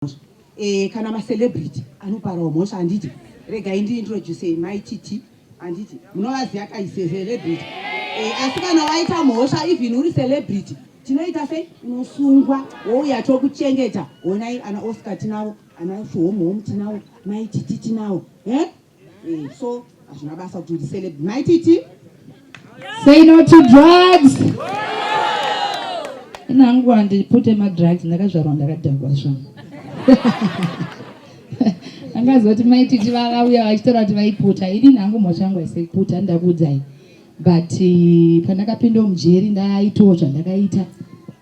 Kana ma celebrity anoparawo mhosva anditi rega introduce my titi anditi munovaziva kaise celebrity asi kana waita mhosva even uri celebrity tinoita sei unosungwa wouya tokuchengeta onai ana Oscar tinavo ana Home tinavo my titi tinavo so hazvina basa kuti uri celebrity my titi. Say no to drugs. Nangu andipute ma drugs ndakazvarwa ndakadhagwa zvona. Angazoti maititi vakauya vachitora kuti vaiputa ini nangu mhosva yangu aisiputa ndakudzai but pandakapinda mujeri ndaitawo zvandakaita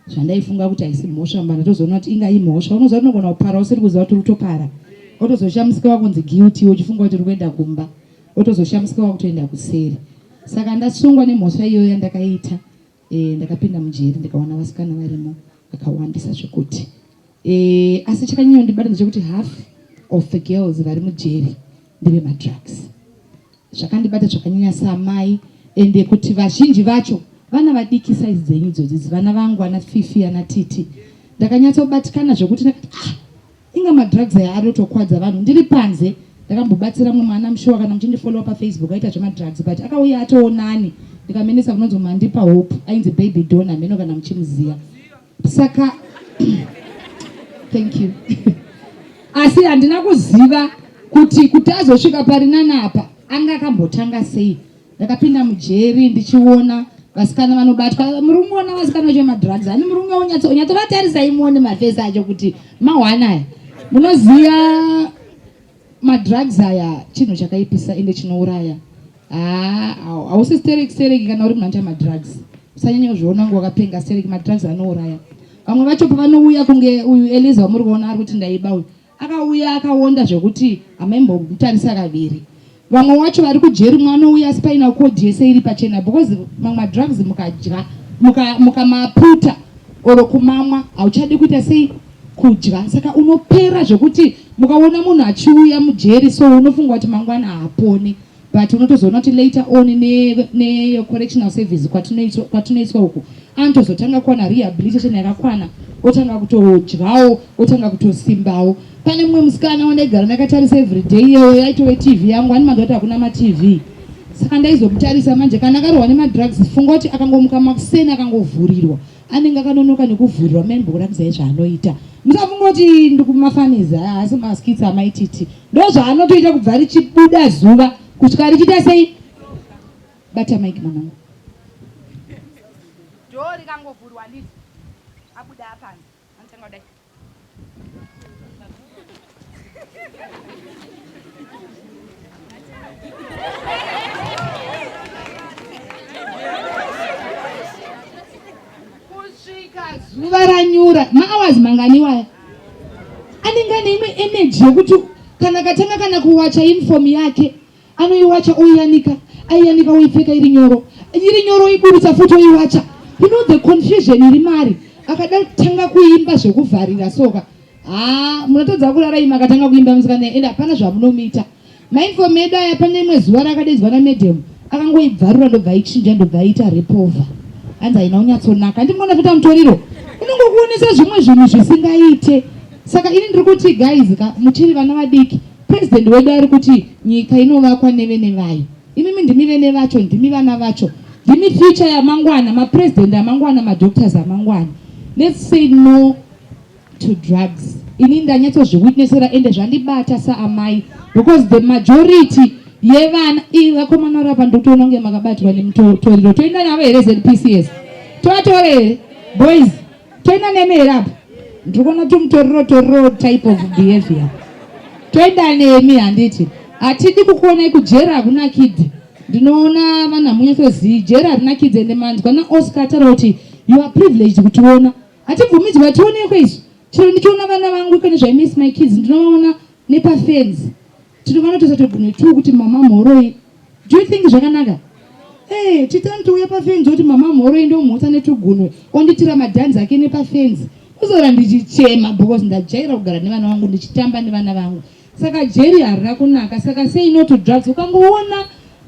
zvandaifunga kuti haisi mhosva mbana tozoona kuti ingai mhosva unoziva unogona kupara usiri kuziva kuti utopara otozoshamisikawa kunzi guilty uchifunga kuti uri kuenda kumba otozoshamisikawa kutoenda kuseri saka ndasungwa nemhosva iyoyo yandakaita ndakapinda mujeri ndikaona vasikana varimo vakawandisa zvekuti asi chakanyanya ndibata ndechekuti half of the girls vari mujeri ndeve madrugs zvakandibata zvakanyanya samai ende kuti vazhinji vacho vana vadiki size dzenyu idzodzi vana vangu ana Fifi ana Titi ndakanyatsobatikana zvokuti inga madrugs aya arotokwadza vanhu ndiri panze ndakambobatsira mumwe ana Mushowa kana muchindifollow paFacebook aita zvemadrugs but akauya atoonani ndikamenesa kunonzi mandipa hope ainzi baby dona meno kana muchimuziya saka thank you asi handina kuziva kuti azosvika parinana apa anga akambotanga sei ndakapinda mujeri ndichiona vasikana vanobatwa muri kuona vasikana vemadrugs hani muri unyatsovatarisa muone mafesi acho kuti mawanaya munoziya madrugs aya chinhu chakaipisa ende chinouraya hausi stereki kana uri munhu madrugs usanyanya kuzviona ngo wakapenga stereki madrugs anouraya vamwe vacho pavanouya kunge uyu Eliza wamuri kuona ari kuti ndaiba uyu akauya akaonda zvekuti amaimbomutarisa kaviri vamwe wacho vari kujeri mwanouya asi paina kodi yese iri pachena because mamwe madrugs mukadya mukamaputa oro kumamwa hauchadi kuita sei kudya saka unopera zvekuti mukaona munhu achiuya mujeri so unofunga kuti mangwana haaponi but unotozoona kuti later on ne-correctional service kwatinoiswa uku anotozotanga kuwana rehabilitation yakakwana otanga kutodyawo otanga kutosimbawo pane mumwe musikana wandaigara ndakatarisa everyday iyeyo yaitove TV yangu ani manzwa kuti hakuna maTV saka ndaizomutarisa manje kana akarohwa nemadrugs funga kuti akangomuka makuseni akangovhurirwa anenge akanonoka nekuvhurirwa maimbokurakizai zvaanoita musafunga kuti ndikumafaniza asi maskits amaititi ndo zvaanotoita kubva richibuda zuva kusvika richiita sei bata maiki manangu ndo rikangovhurwa nditi abuda apanze anotanga kudai kusvika zuva ranyura mahours manganiwaya anenge ane imwe energy yokuti kana katanga kana kuwacha uniform yake anoiwacha oiyanika aiyanika oipfeka iri nyoro oiburutsa futi oiwacha you know the confusion iri mari akada kutanga kuimba zvekuvharira soka munotodza kurara ima akatanga kuimba musikana ende hapana zvamunomita mainform edu aya pane imwe zuva rakadaidzwa namedhem akangoibvarura ndobva ichinja ndobva aita repova hanzi haina unyatsonaka ndimona futa mutoriro inongokuonesa zvimwe zvinhu zvisingaite saka ini ndiri kuti guys muchiri vana vadiki president wedu ari kuti nyika inovakwa nevene vayo imimi ndimi vene vacho ndimi vana vacho ndimi future yamangwana mapresident amangwana madoctors amangwana let's say no to drugs ini ndanyatsozviwitnessera ende zvandibata saamai because the majority yevana vakomana rapa ndokutoona kunge makabatwa nemutoriro toenda navo here ZPCS tovatore here boys toenda nemi here apa ndiri kuona tumutoriro type of behavior toenda nemi handiti hatidi kukuonai kujera hakuna kidzi ndinoona vanhu hamunyatsozivi jera harina kidzi ende manzwa naOscar taura kuti you are privileged kutiona hatibvumidzwa tionekwe izvo chero ndichiona vana vangu kana zvaimiss my kids ndinoona nepafenzi tinovanotesa togone tu kuti mama mhoroi do you think zvakanaka chitani touya pafenzi kuti mama mhoroi ndomhutsa netugunwe onditira madhanzi ake nepafenzi kuzora ndichichema because ndajaira kugara nevana vangu ndichitamba nevana vangu saka jeri harina kunaka saka sei no to drugs ukangoona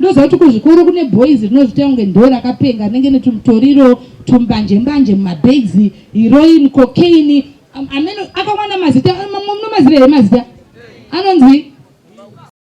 ndoziva kuti kuzvikoro kune boys rinozvita kunge ndo rakapenga rinenge netumutoriro tumbanje mumabhags heroin cocaine amene akawana mazita munomazire mazita anonzi